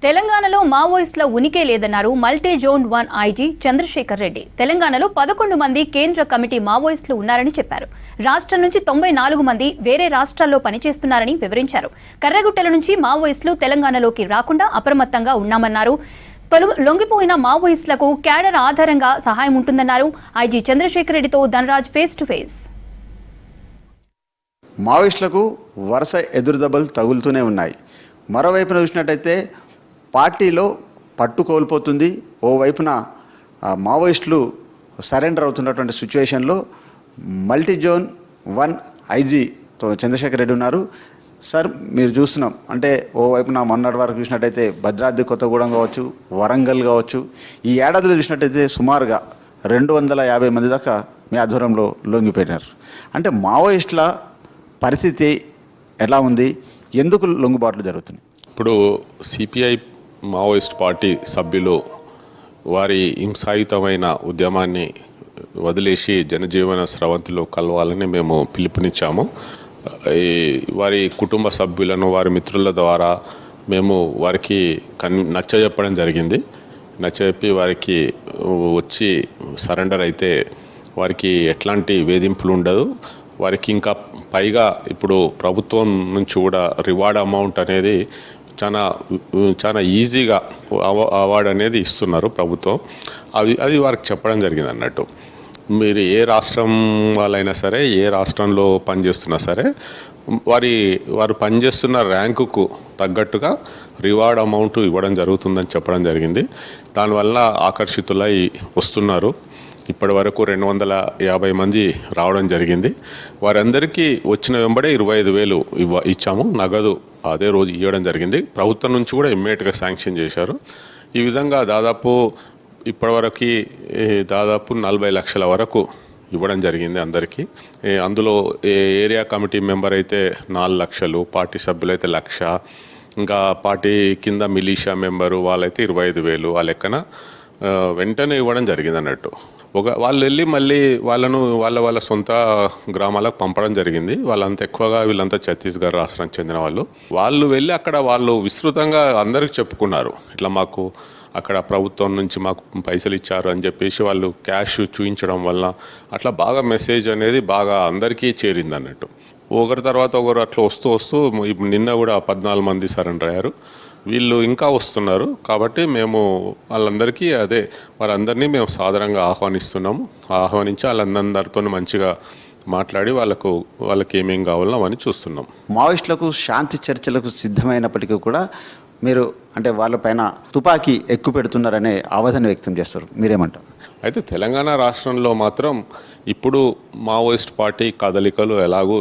తెలంగాణలో మావోయిస్టుల ఉనికే లేదన్నారు multi zone 1 IG Chandrasekhar Reddy. తెలంగాణలో 11 మంది కేంద్ర కమిటీ మావోయిస్టులు ఉన్నారని చెప్పారు. రాష్ట్రం నుంచి 94 మంది వేరే రాష్ట్రాల్లో పనిచేస్తున్నారని వివరించారు. కర్రగుట్టల నుంచి మావోయిస్టులు తెలంగాణలోకి రాకుండా అప్రమత్తంగా ఉన్నామన్నారు. లొంగిపోయిన మావోయిస్టులకు క్యాడర్ ఆధారంగా సహాయం ఉంటుందన్నారు. ఐజీ చంద్రశేఖర్ రెడ్డితో ధనరాజ్ ఫేస్ టు ఫేస్. మావోయిస్టులకు వరుస ఎదురుదెబ్బలు తగులుతూనే ఉన్నాయి. మరోవైపున చూసినట్టయితే పార్టీలో పట్టు కోల్పోతుంది. ఓవైపున మావోయిస్టులు సరెండర్ అవుతున్నటువంటి సిచ్యువేషన్లో మల్టీ జోన్ 1 ఐజీతో చంద్రశేఖర్ రెడ్డి ఉన్నారు. సార్, మీరు చూస్తున్నాం అంటే ఓవైపున మొన్నటి వరకు చూసినట్టయితే భద్రాద్రి కొత్తగూడెం కావచ్చు, వరంగల్ కావచ్చు, ఈ ఏడాదిలో చూసినట్టయితే సుమారుగా 250 మంది దాకా మీ ఆధ్వర్యంలో లొంగిపోయినారు. అంటే మావోయిస్టుల పరిస్థితి ఎలా ఉంది? ఎందుకు లొంగుబాట్లు జరుగుతున్నాయి? ఇప్పుడు సిపిఐ మావోయిస్ట్ పార్టీ సభ్యులు వారి హింసాయుతమైన ఉద్యమాన్ని వదిలేసి జనజీవన స్రవంతిలో కలవాలని మేము పిలుపునిచ్చాము. వారి కుటుంబ సభ్యులను వారి మిత్రుల ద్వారా మేము వారికి నచ్చజెప్పడం జరిగింది. నచ్చజెప్పి వారికి వచ్చి సరెండర్ అయితే వారికి ఎట్లాంటి వేధింపులు ఉండదు. వారికి ఇంకా పైగా ఇప్పుడు ప్రభుత్వం నుంచి కూడా రివార్డ్ అమౌంట్ అనేది చాలా ఈజీగా అవార్డు అనేది ఇస్తున్నారు ప్రభుత్వం. అది వారికి చెప్పడం జరిగింది అన్నట్టు. మీరు ఏ రాష్ట్రం వాళ్ళైనా సరే, ఏ రాష్ట్రంలో పనిచేస్తున్నా సరే, వారు పనిచేస్తున్న ర్యాంకుకు తగ్గట్టుగా రివార్డ్ అమౌంట్ ఇవ్వడం జరుగుతుందని చెప్పడం జరిగింది. దానివల్ల ఆకర్షితులై వస్తున్నారు. ఇప్పటి వరకు 250 మంది రావడం జరిగింది. వారందరికీ వచ్చిన వెంబడే 25,000 ఇచ్చాము. నగదు అదే రోజు ఇవ్వడం జరిగింది. ప్రభుత్వం నుంచి కూడా ఇమ్మీడియట్గా శాంక్షన్ చేశారు. ఈ విధంగా ఇప్పటివరకు దాదాపు 40 లక్షల వరకు ఇవ్వడం జరిగింది అందరికీ. అందులో ఏరియా కమిటీ మెంబర్ అయితే 4 లక్షలు, పార్టీ సభ్యులైతే 1 లక్ష, ఇంకా పార్టీ కింద మిలీషియా మెంబరు వాళ్ళైతే 25,000 ఆ లెక్కన వెంటనే ఇవ్వడం జరిగింది అన్నట్టు. వాళ్ళు వెళ్ళి మళ్ళీ వాళ్ళ సొంత గ్రామాలకు పంపడం జరిగింది. వాళ్ళంతా ఎక్కువగా వీళ్ళంతా ఛత్తీస్గఢ్ రాష్ట్రానికి చెందిన వాళ్ళు వెళ్ళి అక్కడ వాళ్ళు విస్తృతంగా అందరికి చెప్పుకున్నారు. ఇట్లా మాకు అక్కడ ప్రభుత్వం నుంచి మాకు పైసలు ఇచ్చారు అని చెప్పేసి వాళ్ళు క్యాష్ చూపించడం వల్ల అట్లా బాగా మెసేజ్ అనేది బాగా అందరికీ చేరింది అన్నట్టు. ఒకరి తర్వాత ఒకరు అట్లా వస్తూ నిన్న కూడా 14 మంది సరెండర్ అయ్యారు. వీళ్ళు ఇంకా వస్తున్నారు. కాబట్టి మేము వాళ్ళందరికీ వారందరినీ మేము సాధారణంగా ఆహ్వానిస్తున్నాము. ఆహ్వానించి వాళ్ళందరితో మంచిగా మాట్లాడి వాళ్ళకి ఏమేం కావాలో అవన్నీ చూస్తున్నాం. మావోయిస్టులకు శాంతి చర్చలకు సిద్ధమైనప్పటికీ కూడా మీరు అంటే వాళ్ళపైన తుపాకీ ఎక్కువ పెడుతున్నారనే ఆవేదన వ్యక్తం చేస్తారు. మీరేమంటారు? అయితే తెలంగాణ రాష్ట్రంలో మాత్రం ఇప్పుడు మావోయిస్ట్ పార్టీ కదలికలు ఎలాగూ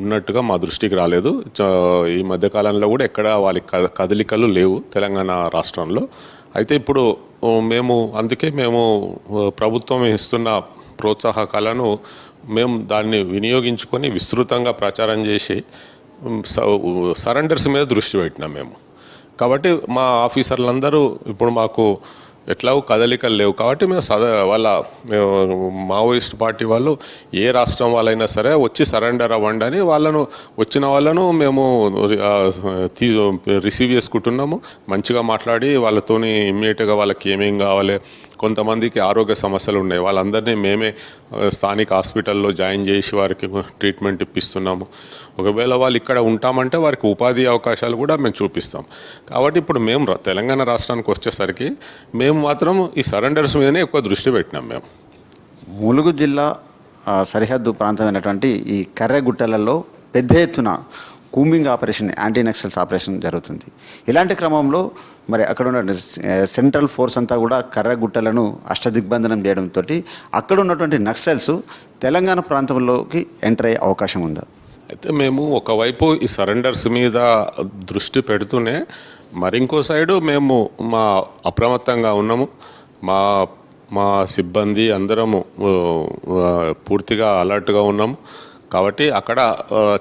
ఉన్నట్టుగా మా దృష్టికి రాలేదు. ఈ మధ్యకాలంలో కూడా ఎక్కడ వాళ్ళ కదలికలు లేవు తెలంగాణ రాష్ట్రంలో. అయితే ఇప్పుడు అందుకే మేము ప్రభుత్వం ఇస్తున్న ప్రోత్సాహకాలను మేము దాన్ని వినియోగించుకొని విస్తృతంగా ప్రచారం చేసి సరెండర్స్ మీద దృష్టి పెట్టినాం మేము. కాబట్టి మా ఆఫీసర్లందరూ ఇప్పుడు మాకు ఎట్లాగో కదలికలు లేవు కాబట్టి మేము మావోయిస్ట్ పార్టీ వాళ్ళు ఏ రాష్ట్రం వాళ్ళైనా సరే వచ్చి సరెండర్ అవ్వండి అని వచ్చిన వాళ్ళను మేము రిసీవ్ చేసుకుంటున్నాము. మంచిగా మాట్లాడి వాళ్ళతోని ఇమ్మీడియట్గా వాళ్ళకి ఏమేం కావాలి, కొంతమందికి ఆరోగ్య సమస్యలు ఉన్నాయి, వాళ్ళందరినీ మేమే స్థానిక హాస్పిటల్లో జాయిన్ చేసి వారికి ట్రీట్మెంట్ ఇప్పిస్తున్నాము. ఒకవేళ వాళ్ళు ఇక్కడ ఉంటామంటే వారికి ఉపాధి అవకాశాలు కూడా మేము చూపిస్తాం. కాబట్టి ఇప్పుడు మేము తెలంగాణ రాష్ట్రానికి వచ్చేసరికి మేము మాత్రం ఈ సరెండర్స్ మీదనే ఎక్కువ దృష్టి పెట్టినాం. మేము ములుగు జిల్లా సరిహద్దు ప్రాంతమైనటువంటి ఈ కర్రెగుట్టలలో పెద్ద ఎత్తున combing operation, anti Naxals operation జరుగుతుంది. ఇలాంటి క్రమంలో మరి అక్కడ ఉన్న సెంట్రల్ ఫోర్స్ అంతా కూడా కర్రగుట్టలను అష్టదిగ్బంధనం చేయడంతో అక్కడ ఉన్నటువంటి నక్సల్స్ తెలంగాణ ప్రాంతంలోకి ఎంటర్ అయ్యే అవకాశం ఉందా? అయితే మేము ఒకవైపు ఈ సరెండర్స్ మీద దృష్టి పెడుతూనే మరింకో సైడు మేము అప్రమత్తంగా ఉన్నాము. మా సిబ్బంది అందరము పూర్తిగా అలర్ట్గా ఉన్నాము. కాబట్టి అక్కడ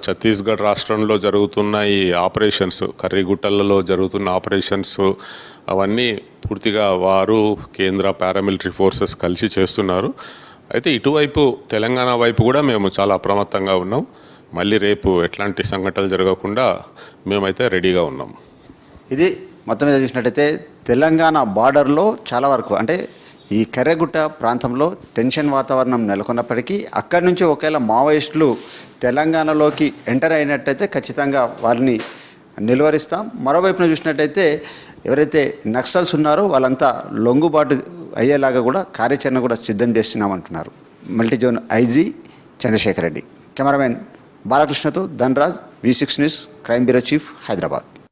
ఛత్తీస్గఢ్ రాష్ట్రంలో జరుగుతున్న ఈ ఆపరేషన్స్, కర్రీగుట్టలలో జరుగుతున్న ఆపరేషన్స్ అవన్నీ పూర్తిగా వారు కేంద్ర పారామిలిటరీ ఫోర్సెస్ కలిసి చేస్తున్నారు. అయితే ఇటువైపు తెలంగాణ వైపు కూడా మేము చాలా అప్రమత్తంగా ఉన్నాం. మళ్ళీ రేపు ఎట్లాంటి సంఘటనలు జరగకుండా మేమైతే రెడీగా ఉన్నాం. ఇది మొత్తం మీద చూసినట్టయితే తెలంగాణ బార్డర్లో చాలా వరకు అంటే ఈ కర్రెగుట్ట ప్రాంతంలో టెన్షన్ వాతావరణం నెలకొన్నప్పటికీ అక్కడి నుంచి ఒకవేళ మావోయిస్టులు తెలంగాణలోకి ఎంటర్ అయినట్టయితే ఖచ్చితంగా వారిని నిలువరిస్తాం. మరోవైపున చూసినట్టయితే ఎవరైతే నక్సల్స్ ఉన్నారో వాళ్ళంతా లొంగుబాటు అయ్యేలాగా కూడా కార్యాచరణ కూడా సిద్ధం చేస్తున్నామంటున్నారు. Multizone IG Chandrasekhar Reddy. Cameraman బాలకృష్ణతో Dhanraj, V6 news, crime bureau chief, Hyderabad.